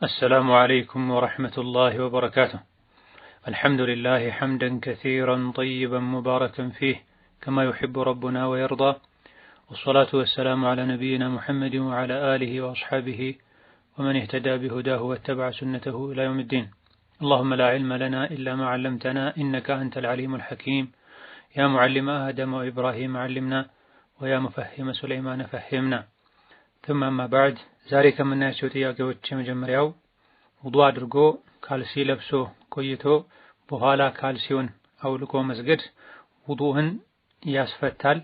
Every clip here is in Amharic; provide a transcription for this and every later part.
السلام عليكم ورحمة الله وبركاته. الحمد لله حمدا كثيرا طيبا مباركا فيه كما يحب ربنا ويرضى، والصلاة والسلام على نبينا محمد وعلى آله وأصحابه ومن اهتدى بهداه واتبع سنته إلى يوم الدين. اللهم لا علم لنا إلا ما علمتنا إنك أنت العليم الحكيم. يا معلم آدم وإبراهيم علمنا ويا مفهم سليمان فهمنا. ثم أما بعد ዛሬ ከምናያቸው ጥያቄዎች የመጀመሪያው ውዱእ አድርጎ ካልሲ ለብሶ ቆይቶ በኋላ ካልሲውን አውልቆ መስገድ ውዱእን ያስፈታል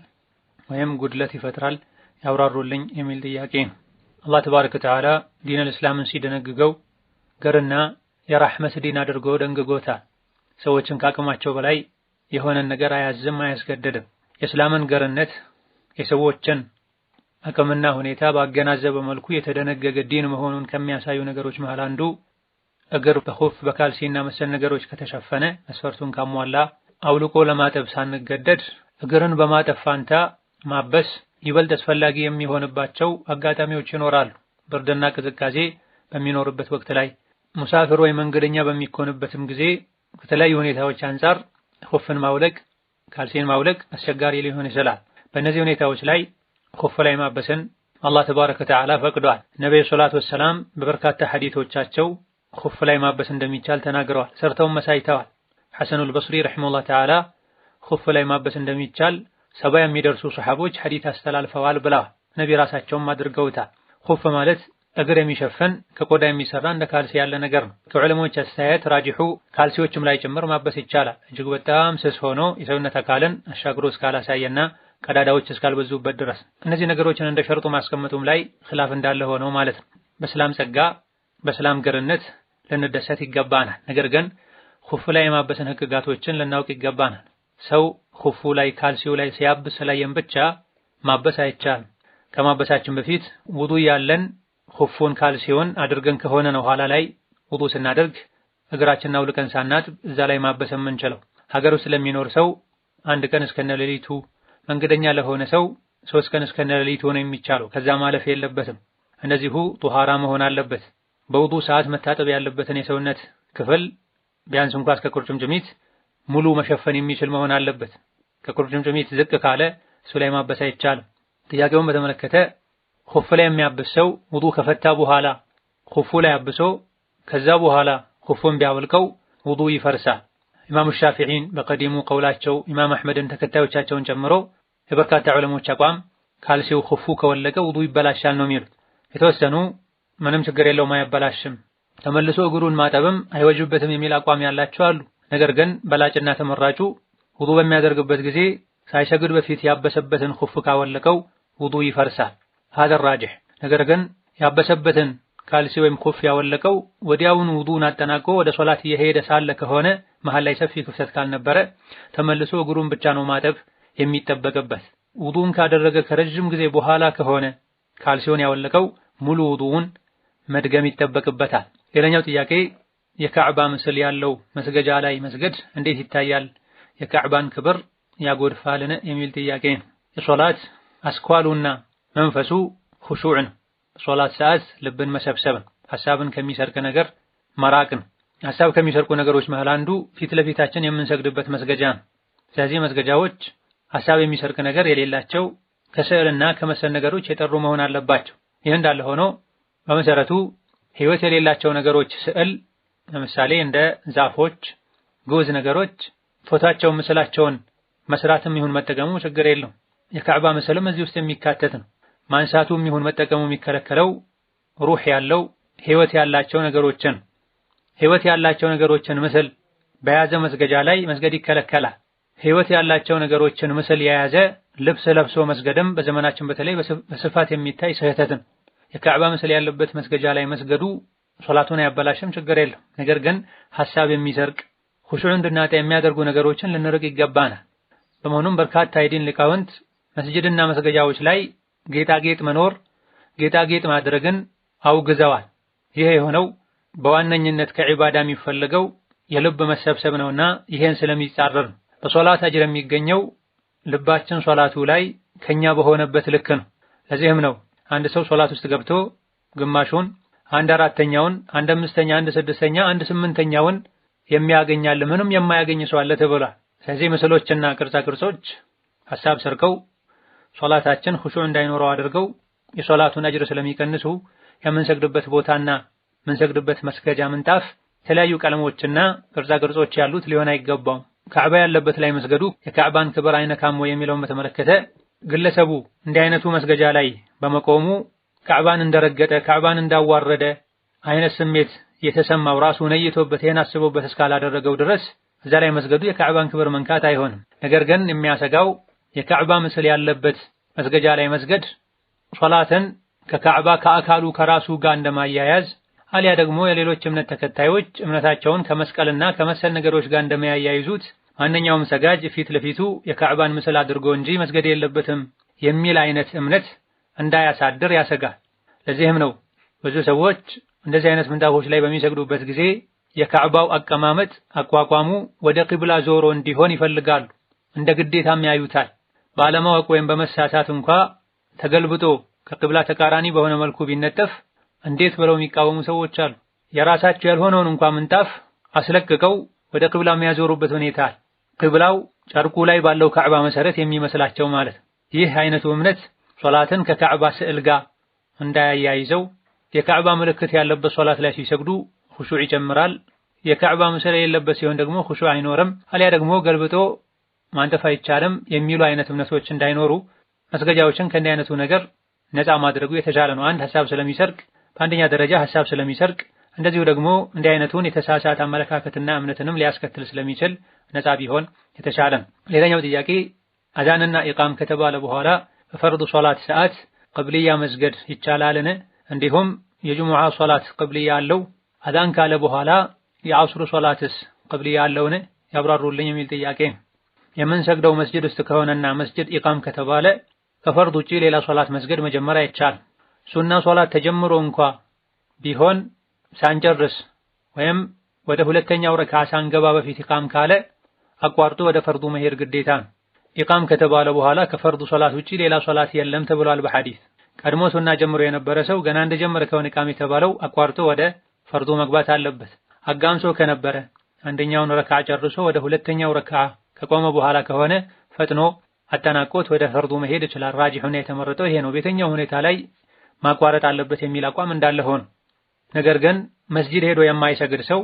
ወይም ጉድለት ይፈጥራል ያብራሩልኝ የሚል ጥያቄ ነው። አላህ ተባረከ ወተዓላ ዲነል እስላምን ሲደነግገው ገርና የራህመት ዲን አድርጎ ደንግጎታል። ሰዎችን ካቅማቸው በላይ የሆነን ነገር አያዝም አያስገድድም። የእስላምን ገርነት የሰዎችን አቅምና ሁኔታ ባገናዘበ መልኩ የተደነገገ ዲን መሆኑን ከሚያሳዩ ነገሮች መሃል አንዱ እግር በኹፍ በካልሲና መሰል ነገሮች ከተሸፈነ መስፈርቱን ካሟላ አውልቆ ለማጠብ ሳንገደድ እግርን በማጠብ ፋንታ ማበስ ይበልጥ አስፈላጊ የሚሆንባቸው አጋጣሚዎች ይኖራሉ። ብርድና ቅዝቃዜ በሚኖርበት ወቅት ላይ ሙሳፊር ወይ መንገደኛ በሚኮንበትም ጊዜ ከተለያዩ ሁኔታዎች አንፃር ኹፍን ማውለቅ ካልሲን ማውለቅ አስቸጋሪ ሊሆን ይችላል። በእነዚህ ሁኔታዎች ላይ ኹፍ ላይ ማበስን አላህ ተባረከ ወተዓላ ፈቅዷል። ነብዩ ሰለላሁ ዐለይሂ ወሰለም በበርካታ ሐዲሶቻቸው ኹፍ ላይ ማበስ እንደሚቻል ተናግረዋል። ሰርተውም መሳይተዋል። ሐሰኑል በስሪ ረሂመሁላህ ተዓላ ኹፍ ላይ ማበስ እንደሚቻል 70 የሚደርሱ ሰሐቦች ሐዲስ አስተላልፈዋል ብለዋል። ነቢ ራሳቸውም አድርገውታል። ኹፍ ማለት እግር የሚሸፍን ከቆዳ የሚሰራ እንደ ካልሲ ያለ ነገር ነው። ከዑለሞች አስተያየት ራጂሑ ካልሲዎችም ላይ ጭምር ማበስ ይቻላል። እጅግ በጣም ስስ ሆኖ የሰውነት አካልን አሻግሮ እስካላሳየና ቀዳዳዎች እስካልበዙበት ድረስ እነዚህ ነገሮችን እንደ ሸርጡ ማስቀመጡም ላይ ኺላፍ እንዳለ ሆነው ማለት ነው። በእስላም ጸጋ በእስላም ገርነት ልንደሰት ይገባናል። ነገር ግን ኹፍ ላይ የማበስን ህግጋቶችን ልናውቅ ይገባናል። ሰው ኹፉ ላይ ካልሲው ላይ ሲያብስ ስላየን ብቻ ማበስ አይቻልም። ከማበሳችን በፊት ውዱእ ያለን ኹፉን ካልሲውን አድርገን ከሆነ ነው ኋላ ላይ ውዱእ ስናደርግ እግራችንን አውልቀን ሳናጥብ እዛ ላይ ማበስ የምንችለው። ሀገር ውስጥ ለሚኖር ሰው አንድ ቀን እስከነ ሌሊቱ፣ መንገደኛ ለሆነ ሰው 3 ቀን እስከነ ሌሊቱ ነው የሚቻለው። ከዛ ማለፍ የለበትም። እንደዚሁ ጧሃራ መሆን አለበት። በውዱእ ሰዓት መታጠብ ያለበትን የሰውነት ክፍል ቢያንስ እንኳን እስከ ቁርጭምጭሚት ሙሉ መሸፈን የሚችል መሆን አለበት። ከቁርጭምጭሚት ዝቅ ካለ እሱ ላይ ማበስ አይቻልም። ጥያቄውን በተመለከተ ኹፍ ላይ የሚያብስ ሰው ውዱእ ከፈታ በኋላ ኹፉ ላይ አብሶ ከዛ በኋላ ኹፉን ቢያወልቀው ውዱእ ይፈርሳል። ኢማሙ ሻፊዒን በቀዲሙ ቀውላቸው ኢማም አሕመድን ተከታዮቻቸውን ጨምሮ የበርካታ ዑለሞች አቋም ካልሲው ኹፉ ከወለቀ ውዱእ ይበላሻል ነው የሚሉት። የተወሰኑ ምንም ችግር የለውም አያበላሽም፣ ተመልሶ እግሩን ማጠብም አይወጅበትም የሚል አቋም ያላቸው አሉ። ነገር ግን በላጭና ተመራጩ ውዱእ በሚያደርግበት ጊዜ ሳይሰግድ በፊት ያበሰበትን ኹፍ ካወለቀው ውዱእ ይፈርሳል። ሀደ ራጅሕ። ነገር ግን ያበሰበትን ካልሲ ወይም ኹፍ ያወለቀው ወዲያውኑ ውዱእን አጠናቆ ወደ ሶላት እየሄደ ሳለ ከሆነ መሃል ላይ ሰፊ ክፍተት ካልነበረ ተመልሶ እግሩን ብቻ ነው ማጠብ የሚጠበቅበት። ውዱእን ካደረገ ከረጅም ጊዜ በኋላ ከሆነ ካልሲውን ያወለቀው ሙሉ ውዱእን መድገም ይጠበቅበታል። ሌላኛው ጥያቄ የካዕባ ምስል ያለው መስገጃ ላይ መስገድ እንዴት ይታያል? የካዕባን ክብር ያጎድፋልን? የሚል ጥያቄ ነው። የሶላት አስኳሉና መንፈሱ ኹሹዕ ነው። ሶላት ሰዓት ልብን መሰብሰብ፣ ሐሳብን ከሚሰርቅ ነገር መራቅ ነው። ሐሳብ ከሚሰርቁ ነገሮች መሃል አንዱ ፊት ለፊታችን የምንሰግድበት መስገጃ ነው። ስለዚህ መስገጃዎች ሐሳብ የሚሰርቅ ነገር የሌላቸው ከስዕልና ከመሰል ነገሮች የጠሩ መሆን አለባቸው። ይህ እንዳለ ሆኖ በመሰረቱ ህይወት የሌላቸው ነገሮች ስዕል፣ ለምሳሌ እንደ ዛፎች፣ ጉዝ ነገሮች ፎቶአቸውን ምስላቸውን መስራትም ይሁን መጠቀሙ ችግር የለውም። የካዕባ ምስልም እዚህ ውስጥ የሚካተት ነው። ማንሳቱም ይሁን መጠቀሙ የሚከለከለው ሩህ ያለው ህይወት ያላቸው ነገሮችን ህይወት ያላቸው ነገሮችን ምስል በያዘ መስገጃ ላይ መስገድ ይከለከላል። ህይወት ያላቸው ነገሮችን ምስል የያዘ ልብስ ለብሶ መስገድም በዘመናችን በተለይ በስፋት የሚታይ ስህተትን። የካዕባ ምስል ያለበት መስገጃ ላይ መስገዱ ሶላቱን አያበላሽም፣ ችግር የለም። ነገር ግን ሐሳብ የሚሰርቅ ኹሹዕ እንድናጣ የሚያደርጉ ነገሮችን ልንርቅ ይገባናል። በመሆኑም በርካታ የዲን ሊቃውንት መስጂድና መስገጃዎች ላይ ጌጣጌጥ መኖር ጌጣጌጥ ማድረግን አውግዘዋል። ይሄ የሆነው በዋነኝነት ከዒባዳ የሚፈልገው የልብ መሰብሰብ ነውና ይሄን ስለሚጻረር ነው። በሶላት አጅር የሚገኘው ልባችን ሶላቱ ላይ ከኛ በሆነበት ልክ ነው። ለዚህም ነው አንድ ሰው ሶላት ውስጥ ገብቶ ግማሹን አንድ አራተኛውን፣ አንድ አምስተኛ፣ አንድ ስድስተኛ፣ አንድ ስምንተኛውን የሚያገኛል፣ ምንም የማያገኝ ሰው አለ ተብሏል። ስለዚህ ምስሎችና ቅርጻ ቅርጾች ሐሳብ ሰርቀው ሶላታችን ኹሹዕ እንዳይኖረው አድርገው የሶላቱን አጅር ስለሚቀንሱ የምንሰግድበት ቦታና የምንሰግድበት መስገጃ ምንጣፍ የተለያዩ ቀለሞችና ቅርጻ ቅርጾች ያሉት ሊሆን አይገባውም። ካዕባ ያለበት ላይ መስገዱ የካዕባን ክብር አይነካም ወይ የሚለውን በተመለከተ ግለሰቡ እንዲህ አይነቱ መስገጃ ላይ በመቆሙ ካዕባን እንደረገጠ ካዕባን እንዳዋረደ አይነት ስሜት የተሰማው ራሱ ነይቶበት ይሄን አስቦበት እስካላደረገው ድረስ እዛ ላይ መስገዱ የካዕባን ክብር መንካት አይሆንም። ነገር ግን የሚያሰጋው የካዕባ ምስል ያለበት መስገጃ ላይ መስገድ ሶላትን ከካዕባ ከአካሉ ከራሱ ጋር እንደማያያዝ አሊያ ደግሞ የሌሎች እምነት ተከታዮች እምነታቸውን ከመስቀልና ከመሰል ነገሮች ጋር እንደማያያይዙት ማንኛውም ሰጋጅ ፊት ለፊቱ የካዕባን ምስል አድርጎ እንጂ መስገድ የለበትም የሚል አይነት እምነት እንዳያሳድር ያሰጋል። ለዚህም ነው ብዙ ሰዎች እንደዚህ አይነት ምንጣፎች ላይ በሚሰግዱበት ጊዜ የካዕባው አቀማመጥ አቋቋሙ ወደ ቂብላ ዞሮ እንዲሆን ይፈልጋሉ። እንደ ግዴታም ያዩታል። ባለማወቅ ወይም በመሳሳት እንኳ ተገልብጦ ከቂብላ ተቃራኒ በሆነ መልኩ ቢነጠፍ እንዴት ብለው የሚቃወሙ ሰዎች አሉ። የራሳቸው ያልሆነውን እንኳ ምንጣፍ አስለቅቀው ወደ ቂብላ የሚያዞሩበት ሁኔታ አለ። ቂብላው ጨርቁ ላይ ባለው ካዕባ መሰረት የሚመስላቸው ማለት። ይህ አይነቱ እምነት ሶላትን ከካዕባ ስዕል ጋር እንዳያያይዘው የካዕባ ምልክት ያለበት ሶላት ላይ ሲሰግዱ ኹሹዕ ይጨምራል። የካዕባ ምስል የሌለበት ሲሆን ደግሞ ኹሹዕ አይኖርም። አሊያ ደግሞ ገልብጦ ማንጠፍ አይቻልም የሚሉ አይነት እምነቶች እንዳይኖሩ መስገጃዎችን ከእንዲህ አይነቱ ነገር ነፃ ማድረጉ የተሻለ ነው። አንድ ሐሳብ ስለሚሰርቅ በአንደኛ ደረጃ ሐሳብ ስለሚሰርቅ እንደዚሁ ደግሞ እንዲህ አይነቱን የተሳሳተ አመለካከትና እምነትንም ሊያስከትል ስለሚችል ነፃ ቢሆን የተሻለ ነው። ሌላኛው ጥያቄ አዛንና ኢቃም ከተባለ በኋላ በፈርዱ ሶላት ሰዓት ቅብልያ መስገድ ይቻላልን? እንዲሁም የጁሙዓ ሶላት ቅብልያ አለው? አዛን ካለ በኋላ የዐስሩ ሶላትስ ቅብልያ አለውን? ያብራሩልኝ የሚል ጥያቄ። የምንሰግደው መስጂድ ውስጥ ከሆነና መስጂድ ኢቃም ከተባለ ከፈርድ ውጪ ሌላ ሶላት መስገድ መጀመሪያ ይቻላል። ሱና ሶላት ተጀምሮ እንኳ ቢሆን ሳንጨርስ ወይም ወደ ሁለተኛው ረክዓ ሳንገባ በፊት ኢቃም ካለ አቋርጦ ወደ ፈርዱ መሄድ ግዴታ ነው። ኢቃም ከተባለ በኋላ ከፈርዱ ሶላት ውጪ ሌላ ሶላት የለም ተብሏል በሐዲስ። ቀድሞ ሱና ጀምሮ የነበረ ሰው ገና እንደጀመረ ከሆነ ኢቃም የተባለው አቋርጦ ወደ ፈርዱ መግባት አለበት። አጋምሶ ከነበረ አንደኛውን ረክዓ ጨርሶ ወደ ሁለተኛው ረክዓ ከቆመ በኋላ ከሆነ ፈጥኖ አጠናቆት ወደ ፈርዱ መሄድ ይችላል። ራጂሑና የተመረጠው ይሄ ነው። በየትኛው ሁኔታ ላይ ማቋረጥ አለበት የሚል አቋም እንዳለ ሆኖ ነገር ግን መስጂድ ሄዶ የማይሰግድ ሰው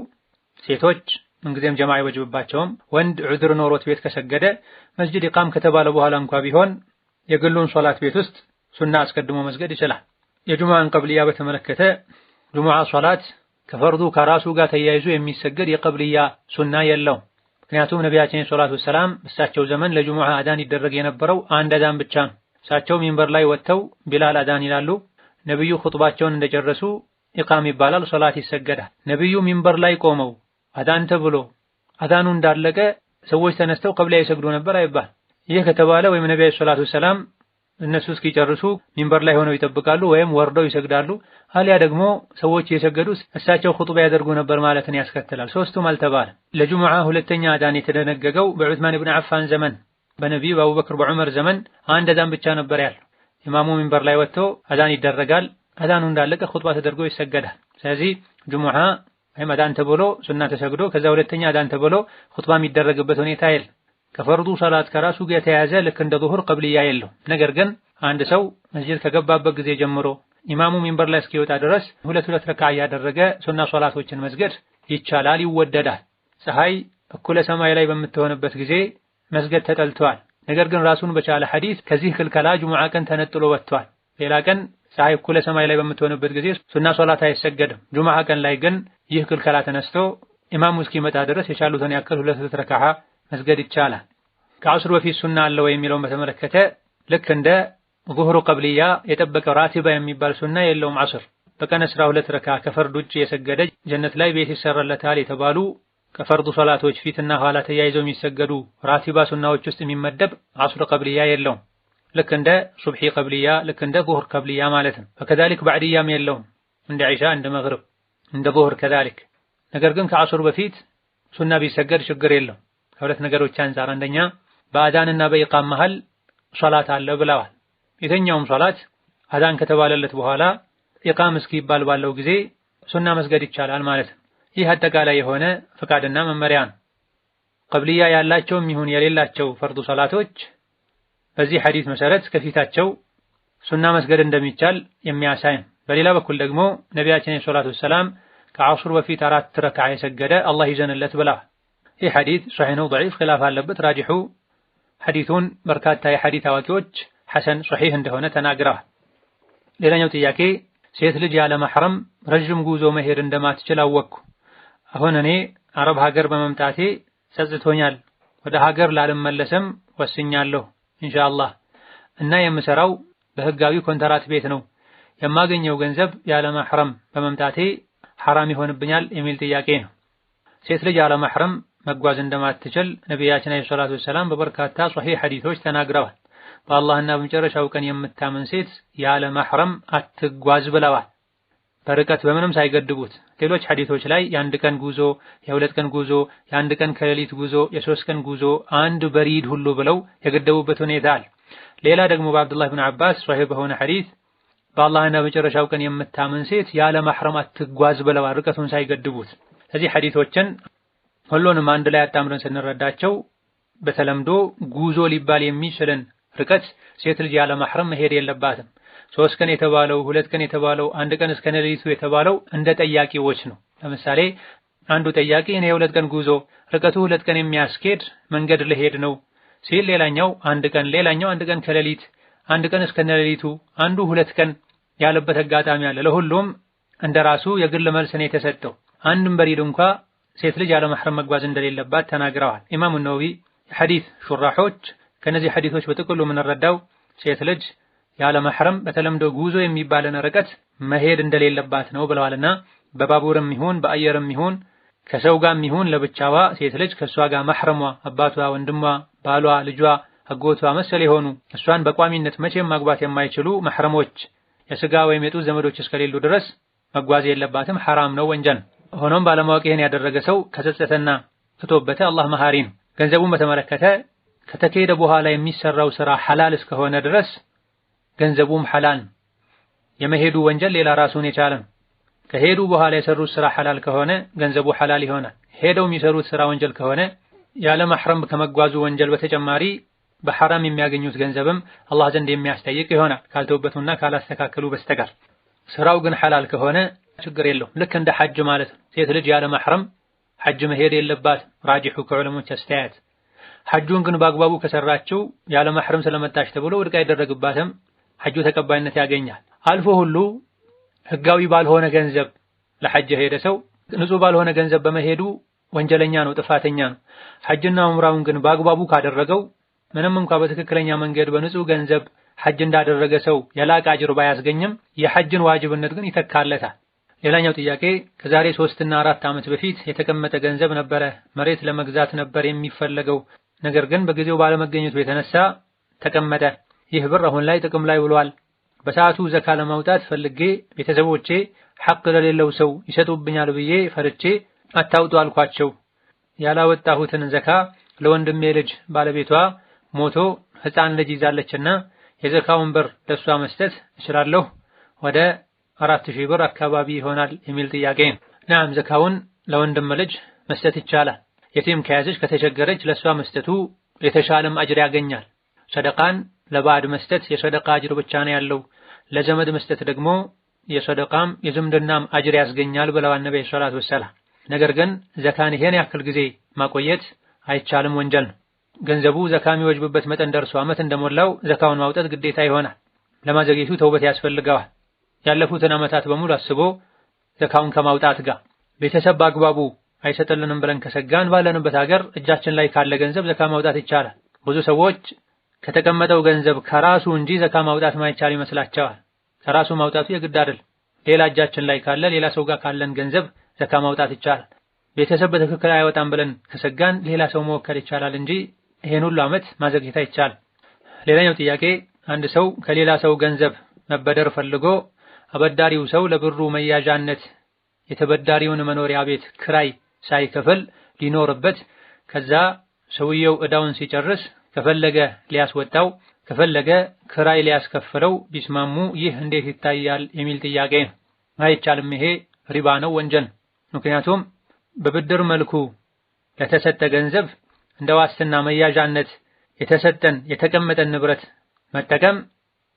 ሴቶች ምንጊዜም ጀማዓ ይወጅብባቸውም፣ ወንድ ዑድር ኖሮት ቤት ከሰገደ መስጂድ ኢቃም ከተባለ በኋላ እንኳ ቢሆን የግሉን ሶላት ቤት ውስጥ ሱና አስቀድሞ መስገድ ይችላል። የጁሙዓን ቀብልያ በተመለከተ ጁሙዓ ሶላት ከፈርዱ ከራሱ ጋር ተያይዞ የሚሰገድ የቀብልያ ሱና የለውም። ምክንያቱም ነቢያችን ሰለላሁ ዐለይሂ ወሰለም በእሳቸው ዘመን ለጁሙዓ አዳን ይደረግ የነበረው አንድ አዳን ብቻ ነው። እሳቸው ሚንበር ላይ ወጥተው ቢላል አዳን ይላሉ። ነብዩ ኹጥባቸውን እንደጨረሱ ኢቃም ይባላል፣ ሶላት ይሰገዳል። ነብዩ ሚንበር ላይ ቆመው አዳን ተብሎ አዳኑ እንዳለቀ ሰዎች ተነስተው ቀብላ ይሰግዱ ነበር አይባል። ይህ ከተባለ ወይም ነብዩ ሰለላሁ ዐለይሂ ወሰለም እነሱ እስኪጨርሱ ሚንበር ላይ ሆነው ይጠብቃሉ ወይም ወርደው ይሰግዳሉ። አሊያ ደግሞ ሰዎች የሰገዱ እሳቸው ኹጥባ ያደርጉ ነበር ማለትን ያስከትላል። ሶስቱም አልተባለ። ለጁሙዓ ሁለተኛ አዳን የተደነገገው በዑስማን ኢብኑ አፋን ዘመን፣ በነቢዩ በአቡበክር በዑመር ዘመን አንድ አዳን ብቻ ነበር ያለው። ኢማሙ ሚንበር ላይ ወጥቶ አዳን ይደረጋል። አዳኑ እንዳለቀ ኹጥባ ተደርጎ ይሰገዳል። ስለዚህ ጁሙዓ ወይም አዳን ተብሎ ሱና ተሰግዶ ከዛ ሁለተኛ አዳን ተብሎ ኹጥባ የሚደረግበት ሁኔታ የለም። ከፈርዱ ሶላት ከራሱ ጋር የተያያዘ ልክ እንደ ዙሁር ቀብልያ የለው። ነገር ግን አንድ ሰው መስጂድ ከገባበት ጊዜ ጀምሮ ኢማሙ ሚንበር ላይ እስኪወጣ ድረስ ሁለት ረክዓ ያደረገ ሱና ሶላቶችን መስገድ ይቻላል፣ ይወደዳል። ፀሐይ እኩለ ሰማይ ላይ በምትሆንበት ጊዜ መስገድ ተጠልቷል። ነገር ግን ራሱን በቻለ ሐዲስ ከዚህ ክልከላ ጁሙዓ ቀን ተነጥሎ ወጥቷል። ሌላ ቀን ፀሐይ እኩለ ሰማይ ላይ በምትሆንበት ጊዜ ሱና ሶላት አይሰገድም። ጁሙዓ ቀን ላይ ግን ይህ ክልከላ ተነስቶ ኢማሙ እስኪመጣ ድረስ የቻሉትን ያክል ሁለት ረክዓ መስገድ ይቻላል። ከዐስር በፊት ሱና አለው የሚለውን በተመለከተ ልክ እንደ ዙሁሩ ቀብልያ የጠበቀ ራቲባ የሚባል ሱና የለውም። ዐስር በቀን 12 ረክዓ ከፈርድ ውጭ የሰገደ ጀነት ላይ ቤት ይሰራለታል የተባሉ ከፈርዱ ሶላቶች ፊትና ኋላ ተያይዘው የሚሰገዱ ራቲባ ሱናዎች ውስጥ የሚመደብ ዐስር ቀብልያ የለውም። ልክ እንደ ሱብሒ ቀብልያ፣ ልክ እንደ ዙሁር ቀብልያ ማለት ነው። ከዛሊክ ባዕድያም የለውም እንደ ዒሻ፣ እንደ መግሪብ፣ እንደ ዙሁር ከዛሊክ። ነገር ግን ከዐስር በፊት ሱና ቢሰገድ ችግር የለው ከሁለት ነገሮች አንፃር። አንደኛ በአዳንና በኢቃም መሃል ሶላት አለ ብለዋል። የትኛውም ሶላት አዳን ከተባለለት በኋላ ኢቃም እስኪባል ባለው ጊዜ ሱና መስገድ ይቻላል ማለት ነው። ይህ አጠቃላይ የሆነ ፍቃድና መመሪያ ነው። ቀብልያ ያላቸውም ይሁን የሌላቸው ፈርዱ ሰላቶች በዚህ ሐዲስ መሰረት ከፊታቸው ሱና መስገድ እንደሚቻል የሚያሳይ። በሌላ በኩል ደግሞ ነቢያችን ሰለላሁ ዐለይሂ ወሰለም ከዐሱር በፊት 4 ረክዓ የሰገደ አላህ ይዘንለት ብለዋል። ይህ ሐዲስ ሷሂህ ነው፣ ضعيف ኺላፍ አለበት። ራጂሑ ሐዲሱን በርካታ የሐዲስ አዋቂዎች ሐሰን ሷሂህ እንደሆነ ተናግረዋል። ሌላኛው ጥያቄ ሴት ልጅ ያለ መሕረም ረጅም ጉዞ መሄድ እንደማትችል አወቅኩ። አሁን እኔ አረብ ሀገር በመምጣቴ ጸጽቶኛል። ወደ ሀገር ላልመለስም ወስኛለሁ ኢንሻአላህ እና የምሰራው በህጋዊ ኮንትራት ቤት ነው። የማገኘው ገንዘብ ያለ መሕረም በመምጣቴ ሐራም ይሆንብኛል የሚል ጥያቄ ነው። ሴት ልጅ ያለ መሕረም መጓዝ እንደማትችል ነቢያችን ሰለላሁ ዐለይሂ ወሰለም በበርካታ ሷሂህ ሐዲሶች ተናግረዋል። በአላህና በመጨረሻው ቀን የምታምን ሴት ያለ መሕረም አትጓዝ ብለዋል። በርቀት በምንም ሳይገድቡት። ሌሎች ሐዲሶች ላይ የአንድ ቀን ጉዞ፣ የሁለት ቀን ጉዞ፣ የአንድ ቀን ከሌሊት ጉዞ፣ የሶስት ቀን ጉዞ፣ አንድ በሪድ ሁሉ ብለው የገደቡበት ሁኔታ አለ። ሌላ ደግሞ በአብዱላህ ብን አባስ ሷሂህ በሆነ ሐዲስ በአላህና በመጨረሻው ቀን የምታምን ሴት ያለ መሕረም አትጓዝ ብለዋል፣ ርቀቱን ሳይገድቡት። ስለዚህ ሐዲሶችን ሁሉንም አንድ ላይ አጣምረን ስንረዳቸው በተለምዶ ጉዞ ሊባል የሚችልን ርቀት ሴት ልጅ ያለ መሕረም መሄድ የለባትም። 3 ቀን የተባለው 2 ቀን የተባለው 1 ቀን እስከ ሌሊቱ የተባለው እንደ ጠያቂዎች ነው። ለምሳሌ አንዱ ጠያቂ እኔ የ2 ቀን ጉዞ ርቀቱ 2 ቀን የሚያስኬድ መንገድ ልሄድ ነው ሲል፣ ሌላኛው 1 ቀን፣ ሌላኛው 1 ቀን ከሌሊት፣ 1 ቀን እስከ ሌሊቱ፣ አንዱ 2 ቀን ያለበት አጋጣሚ አለ። ለሁሉም እንደራሱ የግል መልስ ነው የተሰጠው። አንድም በሪድ እንኳ ሴት ልጅ ያለ መሕረም መጓዝ እንደሌለባት ተናግረዋል። ኢማሙ ነወዊ ሐዲስ ሹራሖች ከነዚህ ሐዲሶች በጥቅሉ የምንረዳው ሴት ልጅ ያለ መሕረም በተለምዶ ጉዞ የሚባልን ርቀት መሄድ እንደሌለባት ነው ብለዋልና በባቡርም ይሁን በአየርም ይሁን ከሰው ጋርም ይሁን ለብቻዋ ሴት ልጅ ከሷ ጋር መሕረሟ አባቷ፣ ወንድሟ፣ ባሏ፣ ልጇ፣ አጎቷ መሰል የሆኑ እሷን በቋሚነት መቼም ማግባት የማይችሉ መሕረሞች የስጋ ወይም የጡት ዘመዶች እስከሌሉ ድረስ መጓዝ የለባትም። ሐራም ነው፣ ወንጀል። ሆኖም ባለማወቅ ይሄን ያደረገ ሰው ከጸጸተና ትቶበተ አላህ መሐሪ ነው። ገንዘቡን በተመለከተ ከተካሄደ በኋላ የሚሰራው ስራ ሐላል እስከሆነ ድረስ ገንዘቡም ሐላል። የመሄዱ ወንጀል ሌላ ራሱን የቻለ ነው። ከሄዱ በኋላ የሰሩት ስራ ሐላል ከሆነ ገንዘቡ ሐላል ይሆናል። ሄደው የሚሰሩት ስራ ወንጀል ከሆነ ያለ መሕረም ከመጓዙ ወንጀል በተጨማሪ በሐራም የሚያገኙት ገንዘብም አላህ ዘንድ የሚያስጠይቅ ይሆናል ካልተውበቱና ካላስተካከሉ በስተቀር። ስራው ግን ሐላል ከሆነ ችግር የለውም። ልክ እንደ ሐጅ ማለት ነው። ሴት ልጅ ያለ መሕረም ሐጅ መሄድ የለባትም ራጂሑ ከዑለሞች አስተያየት። ሐጁን ግን በአግባቡ ከሰራችው ያለ መሕረም ስለመጣች ተብሎ ውድቅ አይደረግባትም፣ ሐጁ ተቀባይነት ያገኛል። አልፎ ሁሉ ህጋዊ ባልሆነ ገንዘብ ለሐጅ ሄደ ሰው ንጹህ ባልሆነ ገንዘብ በመሄዱ ወንጀለኛ ነው፣ ጥፋተኛ ነው። ሐጅና ዑምራውን ግን በአግባቡ ካደረገው ምንም እንኳ በትክክለኛ መንገድ በንጹህ ገንዘብ ሐጅ እንዳደረገ ሰው የላቀ አጅር ባያስገኝም የሐጅን ዋጅብነት ግን ይተካለታል። ሌላኛው ጥያቄ ከዛሬ 3 እና 4 ዓመት በፊት የተቀመጠ ገንዘብ ነበረ። መሬት ለመግዛት ነበር የሚፈለገው፣ ነገር ግን በጊዜው ባለመገኘቱ የተነሳ ተቀመጠ። ይህ ብር አሁን ላይ ጥቅም ላይ ውሏል። በሰዓቱ ዘካ ለማውጣት ፈልጌ ቤተሰቦቼ ሐቅ ለሌለው ሰው ይሰጡብኛል ብዬ ፈርቼ አታውጡ አልኳቸው። ያላወጣሁትን ዘካ ለወንድሜ ልጅ ባለቤቷ ሞቶ ሕፃን ልጅ ይዛለችና የዘካውን ብር ለሷ መስጠት እችላለሁ? ወደ 4000 ብር አካባቢ ይሆናል የሚል ጥያቄ ነው። ናም ዘካውን ለወንድም ልጅ መስጠት ይቻላል። የቲም ከያዘች ከተቸገረች ለሷ መስጠቱ የተሻለም አጅር ያገኛል። ሰደቃን ለባዕድ መስጠት የሰደቃ አጅር ብቻ ነው ያለው። ለዘመድ መስጠት ደግሞ የሰደቃም የዝምድናም አጅር ያስገኛል ብለዋል ነብዩ ሰለላሁ ዐለይሂ ወሰለም። ነገር ግን ዘካን ይሄን ያክል ጊዜ ማቆየት አይቻልም፣ ወንጀል ነው። ገንዘቡ ዘካ የሚወጅብበት መጠን ደርሶ ዓመት እንደሞላው ዘካውን ማውጣት ግዴታ ይሆናል። ለማዘግየቱ ተውበት ያስፈልገዋል። ያለፉትን ዓመታት በሙሉ አስቦ ዘካውን ከማውጣት ጋር ቤተሰብ በአግባቡ አይሰጥልንም ብለን ከሰጋን ባለንበት ሀገር እጃችን ላይ ካለ ገንዘብ ዘካ ማውጣት ይቻላል። ብዙ ሰዎች ከተቀመጠው ገንዘብ ከራሱ እንጂ ዘካ ማውጣት ማይቻል ይመስላቸዋል። ከራሱ ማውጣቱ የግድ አይደል። ሌላ እጃችን ላይ ካለ ሌላ ሰው ጋር ካለን ገንዘብ ዘካ ማውጣት ይቻላል። ቤተሰብ በትክክል አይወጣም ብለን ከሰጋን ሌላ ሰው መወከል ይቻላል እንጂ ይሄን ሁሉ ዓመት ማዘግየት አይቻልም። ሌላኛው ጥያቄ አንድ ሰው ከሌላ ሰው ገንዘብ መበደር ፈልጎ አበዳሪው ሰው ለብሩ መያዣነት የተበዳሪውን መኖሪያ ቤት ክራይ ሳይከፍል ሊኖርበት ከዛ ሰውየው ዕዳውን ሲጨርስ ከፈለገ ሊያስወጣው ከፈለገ ክራይ ሊያስከፍለው ቢስማሙ ይህ እንዴት ይታያል የሚል ጥያቄ ነው። አይቻልም፣ ይሄ ሪባ ነው፣ ወንጀል። ምክንያቱም በብድር መልኩ ለተሰጠ ገንዘብ እንደ ዋስትና መያዣነት የተሰጠን የተቀመጠን ንብረት መጠቀም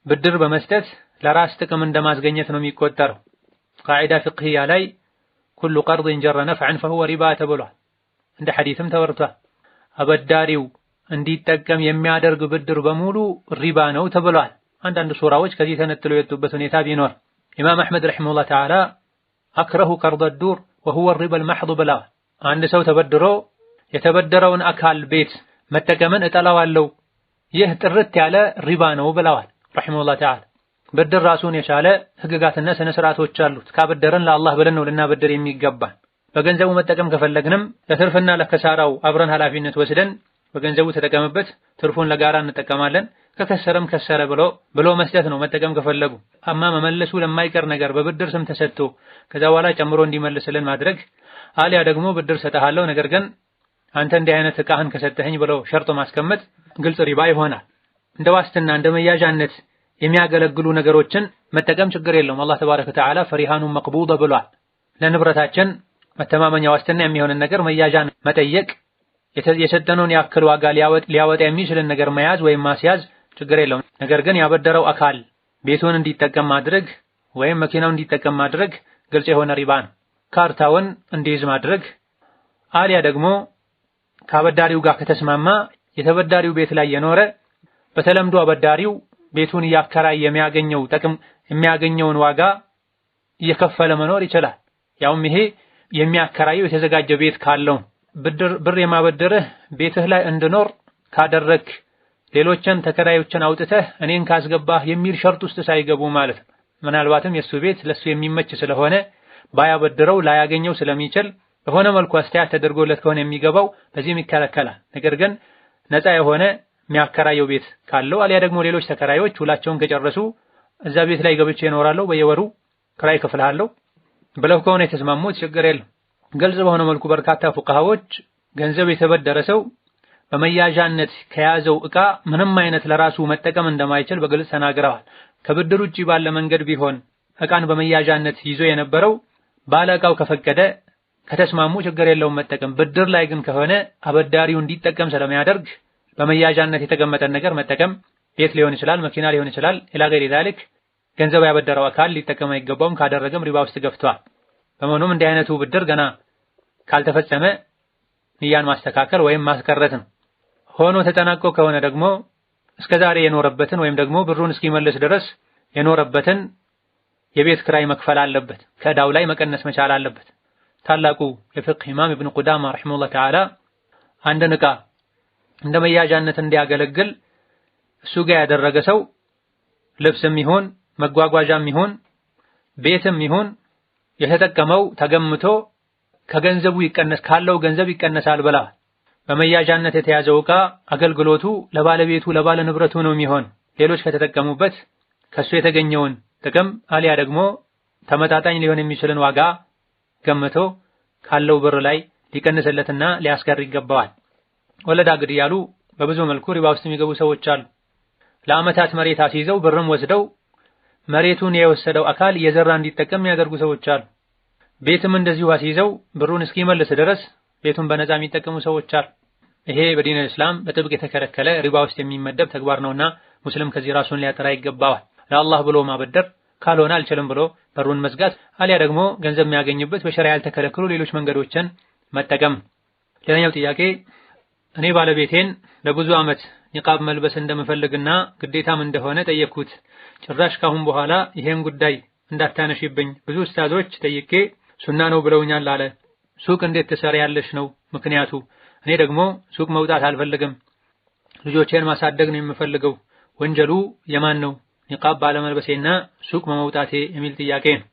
ብድር በመስጠት ለራስ ጥቅም እንደማስገኘት ነው የሚቆጠረው። ቃዒዳ ፍቅህያ ላይ ኩሉ ቀርድን ጀረ ነፍዐን ፈሁወ ሪባ ተብሏል። እንደ ሐዲስም ተወርቷል። አበዳሪው እንዲጠቀም የሚያደርግ ብድር በሙሉ ሪባ ነው ተብሏል። አንዳንድ ሱራዎች ከዚህ ተነጥለው የወጡበት ሁኔታ ቢኖር ኢማም አሕመድ ረሒመሁላህ ተዓላ አክረሁ ቀርደ ዱር ወሁወ ሪባ አልመሕድ ብለዋል። አንድ ሰው ተበድሮ የተበደረውን አካል ቤት መጠቀምን እጠላዋለሁ፣ ይህ ጥርት ያለ ሪባ ነው ብለዋል ረሒመሁላህ ተዓላ። ብድር ራሱን የቻለ ህግጋትና ስነ ስርዓቶች አሉት። ካበደረን ለአላህ ብለን ነው ልናበድር የሚገባን። በገንዘቡ መጠቀም ከፈለግንም ለትርፍና ለከሳራው አብረን ኃላፊነት ወስደን በገንዘቡ ተጠቀምበት፣ ትርፉን ለጋራ እንጠቀማለን፣ ከከሰረም ከሰረ ብሎ መስጠት ነው መጠቀም ከፈለጉ። አማ መመለሱ ለማይቀር ነገር በብድር ስም ተሰጥቶ ከዛ በኋላ ጨምሮ እንዲመልስልን ማድረግ፣ አሊያ ደግሞ ብድር ሰጠሃለሁ ነገር ግን አንተ እንዲህ አይነት ዕቃህን ከሰጠኸኝ ብሎ ሸርጦ ማስቀመጥ ግልጽ ሪባ ይሆናል። እንደ ዋስትና እንደ መያዣነት የሚያገለግሉ ነገሮችን መጠቀም ችግር የለውም። አላህ ተባረከ ወተዓላ ፈሪሃኑን መቅቡደ ብሏል። ለንብረታችን መተማመኛ ዋስትና የሚሆንን ነገር መያዣን መጠየቅ፣ የሰጠነውን ያክል ዋጋ ሊያወጣ የሚችልን ነገር መያዝ ወይም ማስያዝ ችግር የለውም። ነገር ግን ያበደረው አካል ቤቱን እንዲጠቀም ማድረግ ወይም መኪናውን እንዲጠቀም ማድረግ ግልጽ የሆነ ሪባ ነው። ካርታውን እንዲይዝ ማድረግ አሊያ ደግሞ ከአበዳሪው ጋር ከተስማማ የተበዳሪው ቤት ላይ የኖረ በተለምዶ አበዳሪው ቤቱን እያከራየ የሚያገኘው ጥቅም የሚያገኘውን ዋጋ እየከፈለ መኖር ይችላል። ያውም ይሄ የሚያከራየው የተዘጋጀ ቤት ካለው ብር የማበደርህ ቤትህ ላይ እንድኖር ካደረክ ሌሎችን ተከራዮችን አውጥተህ እኔን ካስገባህ የሚል ሸርጥ ውስጥ ሳይገቡ ማለት ነው። ምናልባትም የሱ ቤት ለሱ የሚመች ስለሆነ ባያበድረው ላያገኘው ስለሚችል በሆነ መልኩ አስተያየት ተደርጎለት ከሆነ የሚገባው በዚህም ይከለከላል። ነገር ግን ነፃ የሆነ የሚያከራየው ቤት ካለው አሊያ ደግሞ ሌሎች ተከራዮች ሁላቸውን ከጨረሱ እዛ ቤት ላይ ገብቼ እኖራለሁ በየወሩ ክራይ ከፍልሃለሁ ብለው ከሆነ የተስማሙት ችግር የለም። ግልጽ በሆነ መልኩ በርካታ ፉቃሃዎች ገንዘብ የተበደረ ሰው በመያዣነት ከያዘው ዕቃ ምንም አይነት ለራሱ መጠቀም እንደማይችል በግልጽ ተናግረዋል። ከብድር ውጪ ባለ መንገድ ቢሆን ዕቃን በመያዣነት ይዞ የነበረው ባለ ዕቃው ከፈቀደ ከተስማሙ ችግር የለውም መጠቀም። ብድር ላይ ግን ከሆነ አበዳሪው እንዲጠቀም ስለሚያደርግ በመያዣነት የተቀመጠን ነገር መጠቀም ቤት ሊሆን ይችላል፣ መኪና ሊሆን ይችላል፣ ኢላ ገይሪ ዛሊክ ገንዘብ ያበደረው አካል ሊጠቀም አይገባውም። ካደረገም ሪባ ውስጥ ገብቷል። በመሆኑም እንዲህ አይነቱ ብድር ገና ካልተፈጸመ ንያን ማስተካከል ወይም ማስቀረት ነው። ሆኖ ተጠናቆ ከሆነ ደግሞ እስከዛሬ የኖረበትን ወይም ደግሞ ብሩን እስኪመልስ ድረስ የኖረበትን የቤት ክራይ መክፈል አለበት። ከዕዳው ላይ መቀነስ መቻል አለበት። ታላቁ የፍቅህ ኢማም ኢብኑ ቁዳማ ረሒመሁላህ ተዓላ አንድን ዕቃ እንደ መያዣነት እንዲያገለግል እሱ ጋር ያደረገ ሰው ልብስም ይሁን መጓጓዣም ይሁን ቤትም ይሁን የተጠቀመው ተገምቶ ከገንዘቡ ይቀነስ ካለው ገንዘብ ይቀነሳል ብላ በመያዣነት የተያዘው ዕቃ አገልግሎቱ ለባለቤቱ ለባለ ንብረቱ ነው የሚሆን። ሌሎች ከተጠቀሙበት ከሱ የተገኘውን ጥቅም አሊያ ደግሞ ተመጣጣኝ ሊሆን የሚችልን ዋጋ ገምቶ ካለው ብር ላይ ሊቀንስለትና ሊያስቀር ይገባዋል። ወለዳ ግድ ያሉ በብዙ መልኩ ሪባ ውስጥ የሚገቡ ሰዎች አሉ። ለዓመታት መሬት አስይዘው ብርም ወስደው መሬቱን የወሰደው አካል የዘራ እንዲጠቀም የሚያደርጉ ሰዎች አሉ። ቤትም እንደዚሁ አስይዘው ብሩን እስኪመልስ ድረስ ቤቱን በነፃ የሚጠቀሙ ሰዎች አሉ። ይሄ በዲን እስላም በጥብቅ የተከለከለ ሪባ ውስጥ የሚመደብ ተግባር ነውና ሙስሊም ከዚህ ራሱን ሊያጠራ ይገባዋል። ለአላህ ብሎ ማበደር ካልሆነ አልችልም ብሎ በሩን መዝጋት አሊያ ደግሞ ገንዘብ የሚያገኝበት በሸሪዓ ያልተከለከሉ ሌሎች መንገዶችን መጠቀም። ሌላኛው ጥያቄ እኔ ባለቤቴን ለብዙ ዓመት ኒቃብ መልበስ እንደምፈልግና ግዴታም እንደሆነ ጠየቅኩት። ጭራሽ ካሁን በኋላ ይሄን ጉዳይ እንዳታነሺብኝ ብዙ ኡስታዞች ጠይቄ ሱና ነው ብለውኛል አለ። ሱቅ እንዴት ትሰሪያለሽ ነው ምክንያቱ። እኔ ደግሞ ሱቅ መውጣት አልፈልግም፣ ልጆቼን ማሳደግ ነው የምፈልገው። ወንጀሉ የማን ነው? ኒቃብ ባለመልበሴና ሱቅ በመውጣቴ የሚል ጥያቄ ነው።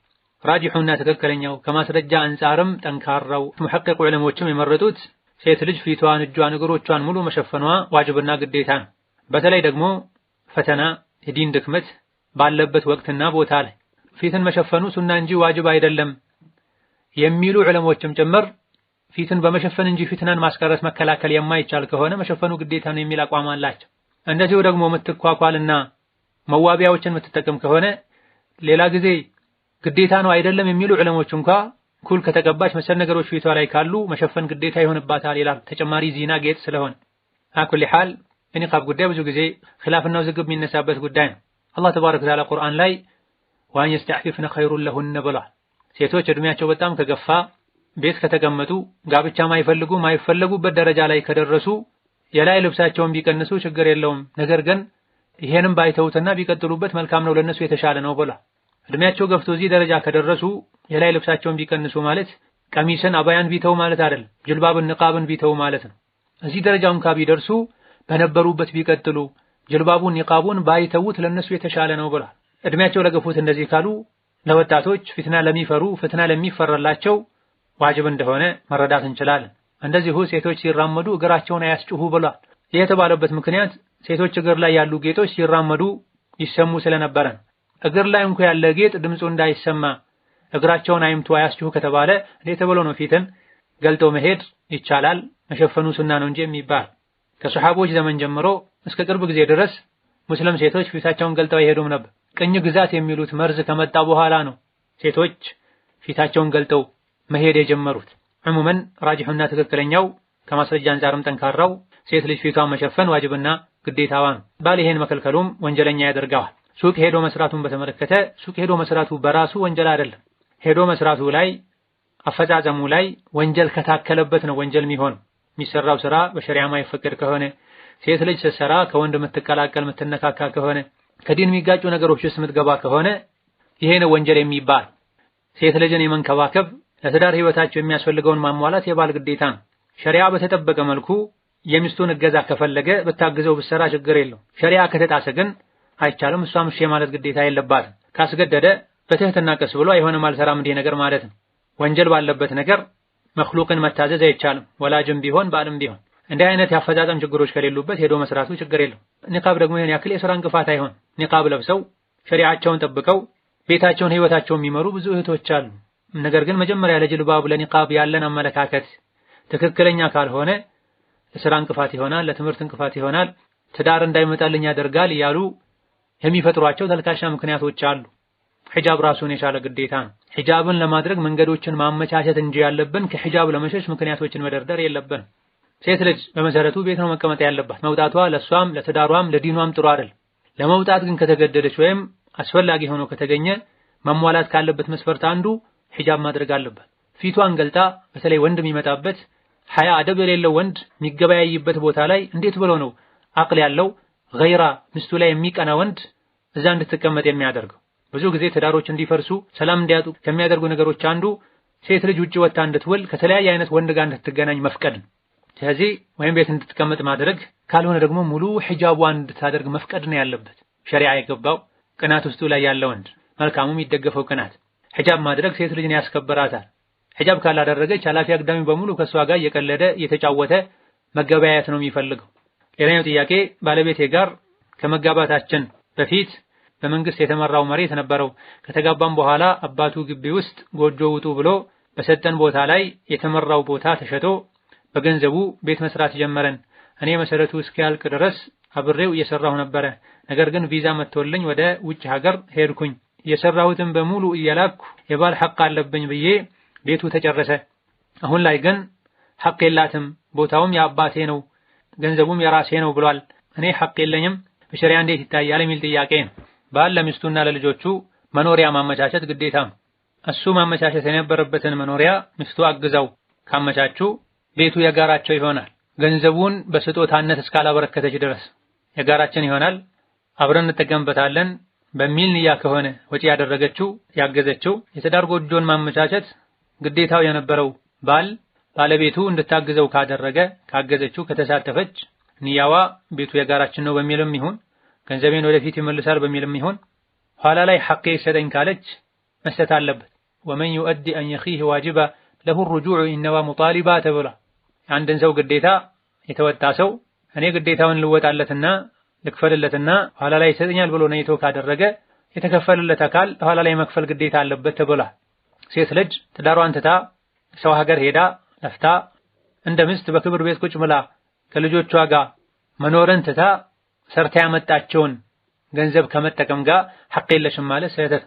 ራጂሑና ትክክለኛው ከማስረጃ አንጻርም ጠንካራው ሙሐቂቅ ዑለሞችም የመረጡት ሴት ልጅ ፊቷን፣ እጇን፣ እግሮቿን ሙሉ መሸፈኗ ዋጅብና ግዴታ ነው። በተለይ ደግሞ ፈተና፣ የዲን ድክመት ባለበት ወቅትና ቦታ ላይ ፊትን መሸፈኑ ሱና እንጂ ዋጅብ አይደለም የሚሉ ዑለሞችም ጭምር ፊትን በመሸፈን እንጂ ፊትናን ማስቀረት መከላከል የማይቻል ከሆነ መሸፈኑ ግዴታ ነው የሚል አቋም አላቸው። እንደዚሁ ደግሞ የምትኳኳልና መዋቢያዎችን የምትጠቀም ከሆነ ሌላ ጊዜ ግዴታ ነው አይደለም የሚሉ ዑለሞች እንኳን ኩል ከተቀባች መሰል ነገሮች ፊቷ ላይ ካሉ መሸፈን ግዴታ ይሆንባታል ይላል። ተጨማሪ ዚና ጌጥ ስለሆነ አኩል ሐል የኒቃብ ጉዳይ ብዙ ጊዜ ኺላፍና ውዝግብ የሚነሳበት ጉዳይ ነው። አላህ ተባረከ ወተዓላ ቁርአን ላይ ወአን የስተዕፊፍነ ኸይሩን ለሁነ ብሏል። ሴቶች እድሜያቸው በጣም ከገፋ ቤት ከተቀመጡ ጋብቻ ማይፈለጉበት ደረጃ ላይ ከደረሱ የላይ ልብሳቸውን ቢቀንሱ ችግር የለውም። ነገር ግን ይሄንም ባይተውትና ቢቀጥሉበት መልካም ነው፣ ለነሱ የተሻለ ነው ብሏል። እድሜያቸው ገፍቶ እዚህ ደረጃ ከደረሱ የላይ ልብሳቸውን ቢቀንሱ ማለት ቀሚስን አባያን ቢተው ማለት አይደለም፣ ጅልባብን ንቃብን ቢተው ማለት ነው። እዚህ ደረጃውን ቢደርሱ በነበሩበት ቢቀጥሉ ጅልባቡን ንቃቡን ባይተውት ለነሱ የተሻለ ነው ብሏል። እድሜያቸው ለገፉት እንደዚህ ካሉ ለወጣቶች ፍትና ለሚፈራላቸው ዋጅብ እንደሆነ መረዳት እንችላለን። እንደዚሁ ሴቶች ሲራመዱ እግራቸውን አያስጭሁ ብሏል። ይህ የተባለበት ምክንያት ሴቶች እግር ላይ ያሉ ጌጦች ሲራመዱ ይሰሙ ስለነበረ ነው። እግር ላይ እንኳን ያለ ጌጥ ድምፁ እንዳይሰማ እግራቸውን አይምቱ አያስጭሁ ከተባለ እንዴት ተብሎ ነው ፊትን ገልጦ መሄድ ይቻላል? መሸፈኑ ሱና ነው እንጂ የሚባል። ከሰሃቦች ዘመን ጀምሮ እስከ ቅርብ ጊዜ ድረስ ሙስሊም ሴቶች ፊታቸውን ገልጠው አይሄዱም ነበር። ቅኝ ግዛት የሚሉት መርዝ ከመጣ በኋላ ነው ሴቶች ፊታቸውን ገልጠው መሄድ የጀመሩት። ዕሙመን ራጂሑና ትክክለኛው ከማስረጃ አንፃርም ጠንካራው ሴት ልጅ ፊቷን መሸፈን ዋጅብና ግዴታዋ ነው። ባል ይሄን መከልከሉም ወንጀለኛ ያደርገዋል። ሱቅ ሄዶ መስራቱን በተመለከተ ሱቅ ሄዶ መስራቱ በራሱ ወንጀል አይደለም። ሄዶ መስራቱ ላይ አፈጻጸሙ ላይ ወንጀል ከታከለበት ነው ወንጀል የሚሆነው። የሚሰራው ስራ በሸሪዓ ማይፈቀድ ከሆነ ሴት ልጅ ስትሰራ ከወንድ የምትቀላቀል የምትነካካ ከሆነ ከዲን የሚጋጩ ነገሮች ውስጥ የምትገባ ከሆነ ይሄ ነው ወንጀል የሚባል። ሴት ልጅን የመንከባከብ ለትዳር ህይወታቸው የሚያስፈልገውን ማሟላት የባል ግዴታ ነው። ሸሪዓ በተጠበቀ መልኩ የሚስቱን እገዛ ከፈለገ ብታግዘው ብትሰራ ችግር የለውም። ሸሪዓ ከተጣሰ ግን አይቻልም። እሷም እሺ ማለት ግዴታ የለባትም። ካስገደደ በትህትና ቀስ ብሎ አይሆንም አልሰራም እንዲህ ነገር ማለት ነው። ወንጀል ባለበት ነገር መክሉቅን መታዘዝ አይቻልም። ወላጅም ቢሆን ባልም ቢሆን እንዲህ አይነት ያፈጻጸም ችግሮች ከሌሉበት ሄዶ መስራቱ ችግር የለውም። ኒቃብ ደግሞ ይሄን ያክል የሥራ እንቅፋት አይሆን። ኒቃብ ለብሰው ሸሪዓቸውን ጠብቀው ቤታቸውን ህይወታቸውን የሚመሩ ብዙ እህቶች አሉ። ነገር ግን መጀመሪያ ለጅልባብ ለኒቃብ ያለን አመለካከት ትክክለኛ ካልሆነ ለሥራ እንቅፋት ይሆናል፣ ለትምህርት እንቅፋት ይሆናል፣ ትዳር እንዳይመጣልኝ ያደርጋል እያሉ የሚፈጥሯቸው ተልካሻ ምክንያቶች አሉ። ሒጃብ ራሱን የቻለ ግዴታ ነው። ሒጃብን ለማድረግ መንገዶችን ማመቻቸት እንጂ ያለብን ከሒጃብ ለመሸሽ ምክንያቶችን መደርደር የለብን። ሴት ልጅ በመሰረቱ ቤት ነው መቀመጥ ያለባት። መውጣቷ ለሷም ለትዳሯም ለዲኗም ጥሩ አይደል። ለመውጣት ግን ከተገደደች ወይም አስፈላጊ ሆኖ ከተገኘ መሟላት ካለበት መስፈርት አንዱ ሒጃብ ማድረግ አለባት። ፊቷን ገልጣ በተለይ ወንድ የሚመጣበት ሐያ አደብ የሌለው ወንድ የሚገበያይበት ቦታ ላይ እንዴት ብሎ ነው አቅል ያለው ገይራ ሚስቱ ላይ የሚቀና ወንድ እዛ እንድትቀመጥ የሚያደርገው? ብዙ ጊዜ ትዳሮች እንዲፈርሱ ሰላም እንዲያጡ ከሚያደርጉ ነገሮች አንዱ ሴት ልጅ ውጪ ወጣ እንድትውል ከተለያየ አይነት ወንድ ጋር እንድትገናኝ መፍቀድ። ስለዚህ ወይም ቤት እንድትቀመጥ ማድረግ ካልሆነ ደግሞ ሙሉ ሒጃቧን እንድታደርግ መፍቀድ ነው ያለበት። ሸሪዓ የገባው ቅናት ውስጡ ላይ ያለ ወንድ መልካሙ የሚደገፈው ቅናት። ሒጃብ ማድረግ ሴት ልጅን ያስከብራታል። ሒጃብ ካላደረገች ኃላፊ አግዳሚ በሙሉ ከሷ ጋር እየቀለደ እየተጫወተ መገበያየት ነው የሚፈልገው። ሌላኛው ጥያቄ ባለቤቴ ጋር ከመጋባታችን በፊት በመንግስት የተመራው መሬት ነበረው። ከተጋባም በኋላ አባቱ ግቢ ውስጥ ጎጆ ውጡ ብሎ በሰጠን ቦታ ላይ የተመራው ቦታ ተሸጦ በገንዘቡ ቤት መስራት ጀመረን። እኔ መሰረቱ እስኪያልቅ ድረስ አብሬው እየሰራሁ ነበረ። ነገር ግን ቪዛ መጥቶልኝ ወደ ውጭ ሀገር ሄድኩኝ። የሰራሁትን በሙሉ እየላኩ የባል ሐቅ አለብኝ ብዬ ቤቱ ተጨረሰ። አሁን ላይ ግን ሐቅ የላትም፣ ቦታውም የአባቴ ነው፣ ገንዘቡም የራሴ ነው ብሏል። እኔ ሐቅ የለኝም፣ በሸሪዓ እንዴት ይታያል የሚል ጥያቄ ነው። ባል ለሚስቱና ለልጆቹ መኖሪያ ማመቻቸት ግዴታ ነው። እሱ ማመቻቸት የነበረበትን መኖሪያ ሚስቱ አግዛው ካመቻቹ ቤቱ የጋራቸው ይሆናል። ገንዘቡን በስጦታነት እስካላበረከተች ድረስ የጋራችን ይሆናል፣ አብረን እንጠቀምበታለን በሚል ንያ ከሆነ ወጪ ያደረገችው ያገዘችው። የትዳር ጎጆን ማመቻቸት ግዴታው የነበረው ባለቤቱ እንድታግዘው ካገዘችው ከተሳተፈች ንያዋ ቤቱ የጋራችን ነው በሚልም ይሁን ገንዘቤን ወደፊት ይመልሳል በሚልም ይሁን ኋላ ላይ ሐቄ ይሰጠኝ ካለች መስጠት አለበት። ወመን ዩؤدي أن يخيه واجبا له الرجوع إنما مطالبا ተብሏል። አንድን ሰው ግዴታ የተወጣ ሰው እኔ ግዴታውን ልወጣለትና ልክፈልለትና ኋላ ላይ ይሰጠኛል ብሎ ነይቶ ካደረገ የተከፈለለት አካል ኋላ ላይ መክፈል ግዴታ አለበት ተብሏል። ሴት ልጅ ትዳሯን ትታ ሰው ሀገር ሄዳ ለፍታ እንደ ምስት በክብር ቤት ቁጭ ብላ ከልጆቿ ጋር መኖርን ትታ ሰርታ ያመጣቸውን ገንዘብ ከመጠቀም ጋር ሐቅ የለሽም ማለት ስህተት።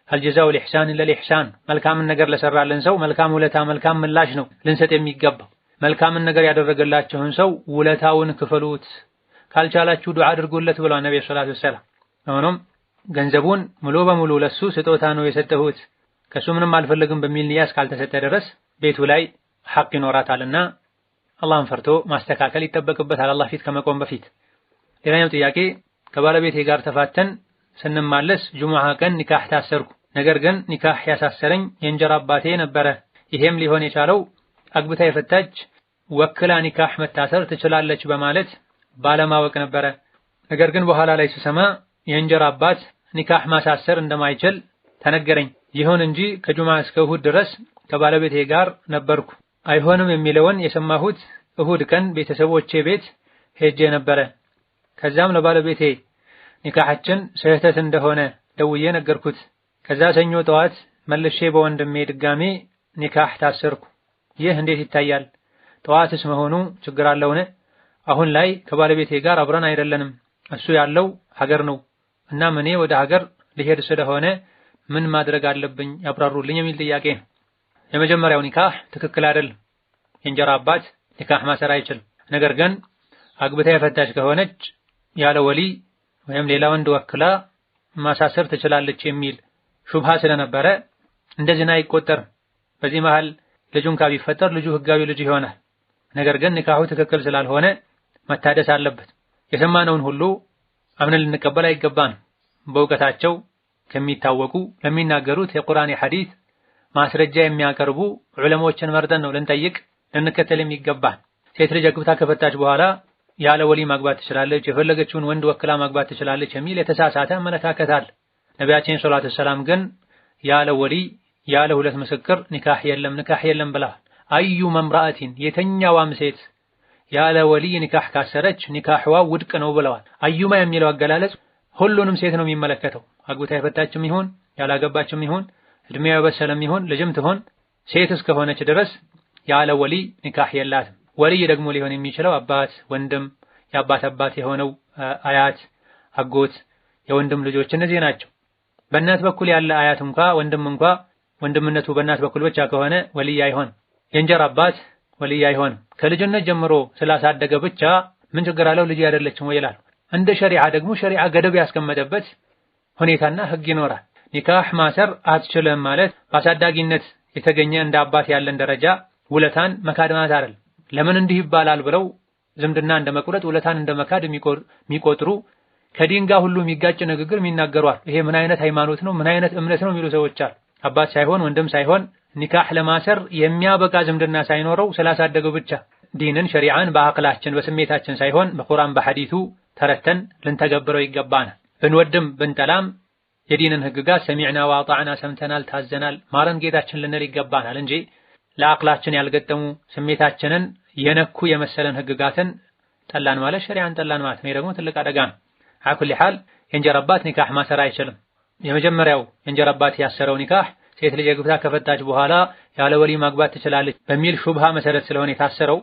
አልጀዛኡ ልኢሕሳን ኢለል ኢሕሳን መልካምን ነገር ለሰራልን ሰው መልካም ውለታ መልካም ምላሽ ነው ልንሰጥ የሚገባው። መልካምን ነገር ያደረገላችሁን ሰው ውለታውን ክፈሉት፣ ካልቻላችሁ ዱዓ አድርጉለት ብለዋል ነብዩ ሰለላሁ ዐለይሂ ወሰለም። ሆኖም ገንዘቡን ሙሉ በሙሉ ለሱ ስጦታ ነው የሰጠሁት ከሱ ምንም አልፈልግም በሚል ንያ እስካልተሰጠ ድረስ ቤቱ ላይ ሐቅ ይኖራታልና አላህን ፈርቶ ማስተካከል ይጠበቅበታል አላህ ፊት ከመቆም በፊት። ሌላኛው ጥያቄ ከባለቤቴ ጋር ተፋተን ስንማለስ ጁሙዓ ቀን ኒካህ ታሰርኩ። ነገር ግን ኒካህ ያሳሰረኝ የእንጀራ አባቴ ነበረ። ይሄም ሊሆን የቻለው አግብታ የፈታች ወክላ ኒካህ መታሰር ትችላለች በማለት ባለማወቅ ነበረ። ነገር ግን በኋላ ላይ ስሰማ የእንጀራ አባት ኒካህ ማሳሰር እንደማይችል ተነገረኝ። ይሁን እንጂ ከጁሙዓ እስከ እሁድ ድረስ ከባለቤቴ ጋር ነበርኩ። አይሆንም የሚለውን የሰማሁት እሁድ ቀን ቤተሰቦቼ ቤት ሄጄ ነበረ። ከዛም ለባለቤቴ ኒካሐችን ስህተት እንደሆነ ደውዬ ነገርኩት። ከዛ ሰኞ ጠዋት መልሼ በወንድሜ ድጋሜ ኒካህ ታሰርኩ። ይህ እንዴት ይታያል? ጠዋትስ መሆኑ ችግር አለውን? አሁን ላይ ከባለቤቴ ጋር አብረን አይደለንም። እሱ ያለው ሀገር ነው እና እኔ ወደ ሀገር ሊሄድ ስለሆነ ምን ማድረግ አለብኝ ያብራሩልኝ የሚል ጥያቄ ነው። የመጀመሪያው ኒካህ ትክክል አይደለም። የእንጀራ አባት ኒካህ ማሰር አይችልም። ነገር ግን አግብታ የፈታች ከሆነች ያለ ወሊ ወይም ሌላ ወንድ ወክላ ማሳሰር ትችላለች የሚል ሹብሃ ስለነበረ እንደ ዝና አይቆጠርም። በዚህ መሃል ልጁን ቢፈጠር ልጁ ህጋዊ ልጅ ይሆናል። ነገር ግን ኒካሁ ትክክል ስላልሆነ መታደስ አለበት። የሰማነውን ሁሉ አምነን ልንቀበል አይገባንም። በእውቀታቸው ከሚታወቁ ለሚናገሩት የቁርአን የሐዲስ ማስረጃ የሚያቀርቡ ዑለሞችን መርጠን ነው ልንጠይቅ ልንከተል የሚገባን። ሴት ልጅ አግብታ ከፈታች በኋላ ያለ ወሊ ማግባት ትችላለች፣ የፈለገችውን ወንድ ወክላ ማግባት ትችላለች የሚል የተሳሳተ አመለካከት አለ። ነቢያችን ሰለላሁ ዐለይሂ ወሰለም ግን ያለ ወሊ ያለ ሁለት ምስክር ኒካህ የለም ብለዋል። አዩ መምራአቲን የተኛዋም ሴት ያለ ወሊ ኒካህ ካሰረች ኒካህዋ ውድቅ ነው ብለዋል። አዩማ የሚለው አገላለጽ ሁሉንም ሴት ነው የሚመለከተው። አግብታ የፈታችም ይሁን ያላገባችም ይሁን እድሜዋ የበሰለም ይሁን ልጅም ትሆን ሴት እስከሆነች ድረስ ያለ ወሊ ኒካህ የላትም። ወልይ ደግሞ ሊሆን የሚችለው አባት፣ ወንድም፣ የአባት አባት የሆነው አያት፣ አጎት፣ የወንድም ልጆች እነዚህ ናቸው። በእናት በኩል ያለ አያት ወንድም ወንድምነቱ በእናት በኩል ብቻ ከሆነ ወልይ አይሆንም። የእንጀራ አባት ወልይ አይሆንም። ከልጅነት ጀምሮ ስላሳደገ ብቻ ምን ችግር አለው ልጅ አይደለችም ወይ ይላሉ። እንደ ሸሪዓ ደግሞ ሸሪዓ ገደብ ያስቀመጠበት ሁኔታና ህግ ይኖራል። ኒካህ ማሰር አትችልም ማለት በአሳዳጊነት የተገኘ እንደ አባት ያለን ደረጃ ውለታን መካድ ማለት አይደለም። ለምን እንዲህ ይባላል ብለው ዝምድና እንደመቁረጥ ውለታን እንደመካድ የሚቆጥሩ ከዲን ጋር ሁሉ የሚጋጭ ንግግር የሚናገሯል። ይሄ ምን አይነት ሃይማኖት ነው ምን አይነት እምነት ነው የሚሉ ሰዎች አሉ። አባት ሳይሆን ወንድም ሳይሆን ኒካህ ለማሰር የሚያበቃ ዝምድና ሳይኖረው ስላሳደገው ብቻ ዲንን ሸሪዓን በአቅላችን በስሜታችን ሳይሆን በቁርአን በሐዲሱ ተረተን ልንተገብረው ይገባናል። ብንወድም ብንጠላም የዲንን ህግጋት ሰሚዕና ወአጣዕና ሰምተናል ታዘናል ማረን ጌታችን ልንል ይገባናል እንጂ ለአቅላችን ያልገጠሙ ስሜታችንን የነኩ የመሰለን ህግጋትን ጠላን ማለት ሸሪዓን ጠላን ማለት ነው። ደግሞ ትልቅ አደጋ ነው። አኩል ሐል የእንጀራ አባት ኒካህ ማሰር አይችልም። የመጀመሪያው የእንጀራ አባት ያሰረው ኒካህ ሴት ልጅ አግብታ ከፈታች በኋላ ያለ ወሊ ማግባት ትችላለች በሚል ሹብሃ መሰረት ስለሆነ የታሰረው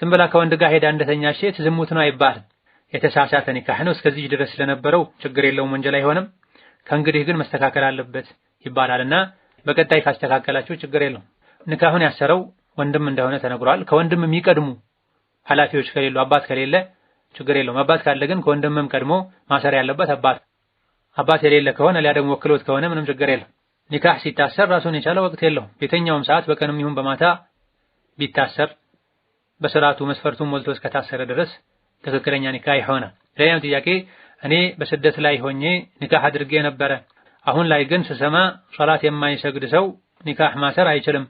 ዝም ብላ ከወንድ ጋር ሄዳ እንደተኛች ሴት ዝሙት ነው አይባልም። የተሳሳተ ኒካህ ነው። እስከዚህ ድረስ ስለነበረው ችግር የለውም ወንጀል አይሆንም። ከእንግዲህ ግን መስተካከል አለበት ይባላልና በቀጣይ ካስተካከላችሁ ችግር የለውም። ኒካሁን ያሰረው ወንድም እንደሆነ ተነግሯል። ከወንድም የሚቀድሙ ኃላፊዎች ከሌሉ አባት ከሌለ ችግር የለውም። አባት ካለ ግን ከወንድምም ቀድሞ ማሰር ያለበት አባት የሌለ ከሆነ ሊያ ደግሞ ወክሎት ከሆነ ምንም ችግር የለም። ኒካህ ሲታሰር ራሱን የቻለ ወቅት የለውም። የትኛውም ሰዓት በቀንም ይሁን በማታ ቢታሰር በስርዓቱ መስፈርቱን ሞልቶ እስከታሰረ ድረስ ትክክለኛ ኒካህ ይሆናል። ሌላኛው ጥያቄ እኔ በስደት ላይ ሆኜ ኒካህ አድርጌ ነበረ። አሁን ላይ ግን ስሰማ ሶላት የማይሰግድ ሰው ኒካህ ማሰር አይችልም።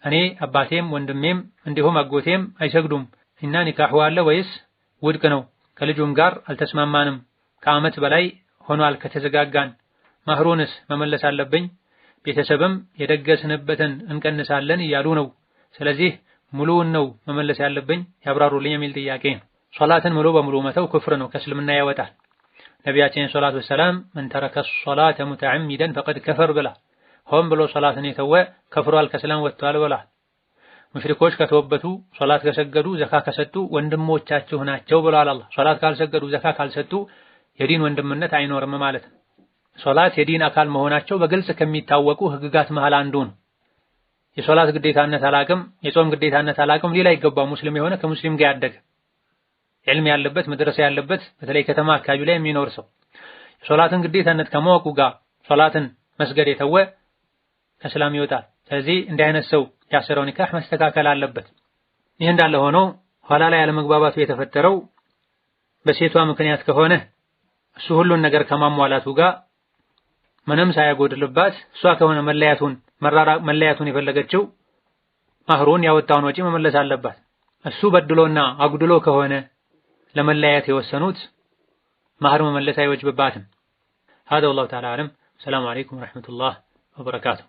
እኔ አባቴም ወንድሜም እንዲሁም አጎቴም አይሰግዱም እና ኒካሁ አለ ወይስ ውድቅ ነው? ከልጁም ጋር አልተስማማንም። ከዓመት በላይ ሆኗል ከተዘጋጋን። ማህሩንስ መመለስ አለብኝ? ቤተሰብም የደገስንበትን እንቀንሳለን እያሉ ነው። ስለዚህ ሙሉውን ነው መመለስ ያለብኝ ያብራሩልኝ የሚል ጥያቄ ነው። ሶላትን ሙሉ በሙሉ መተው ክፍር ነው፣ ከእስልምና ያወጣል። ነቢያችን ሰለላሁ ዐለይሂ ወሰለም መን ተረከ ሶላተ ሙተዐሚደን ፈቀድ ከፈር ብላ ሆን ብሎ ሶላትን የተወ ከፍሯል ከእስላም ወጥቷል ብላ። ሙሽሪኮች ከተወበቱ ሶላት ከሰገዱ ዘካ ከሰጡ ወንድሞቻችሁ ናቸው ብሏል አላህ። ሶላት ካልሰገዱ ዘካ ካልሰጡ የዲን ወንድምነት አይኖርም ማለት ነው። ሶላት የዲን አካል መሆናቸው በግልጽ ከሚታወቁ ህግጋት መሃል አንዱ ነው። የሶላት ግዴታነት አላቅም፣ የጾም ግዴታነት አላቅም ሌላ ይገባ ሙስሊም የሆነ ከሙስሊም ጋር ያደገ ዕልም ያለበት መድረሳ ያለበት በተለይ ከተማ አካባቢ ላይ የሚኖር ሰው የሶላትን ግዴታነት ከማወቁ ጋር ሶላትን መስገድ የተወ ከእስላም ይወጣል። ስለዚህ እንዲህ አይነት ሰው ያሰረው ኒካህ መስተካከል አለበት። ይህ እንዳለ ሆኖ ኋላ ላይ ያለመግባባቱ የተፈጠረው በሴቷ ምክንያት ከሆነ እሱ ሁሉን ነገር ከማሟላቱ ጋር ምንም ሳያጎድልባት እሷ ከሆነ መለያቱን የፈለገችው ማህሩን ያወጣውን ወጪ መመለስ አለባት። እሱ በድሎና አጉድሎ ከሆነ ለመለያየት የወሰኑት ማህር መመለስ አይወጅብባትም። هذا والله تعالى أعلم. السلام عليكم ورحمة الله وبركاته.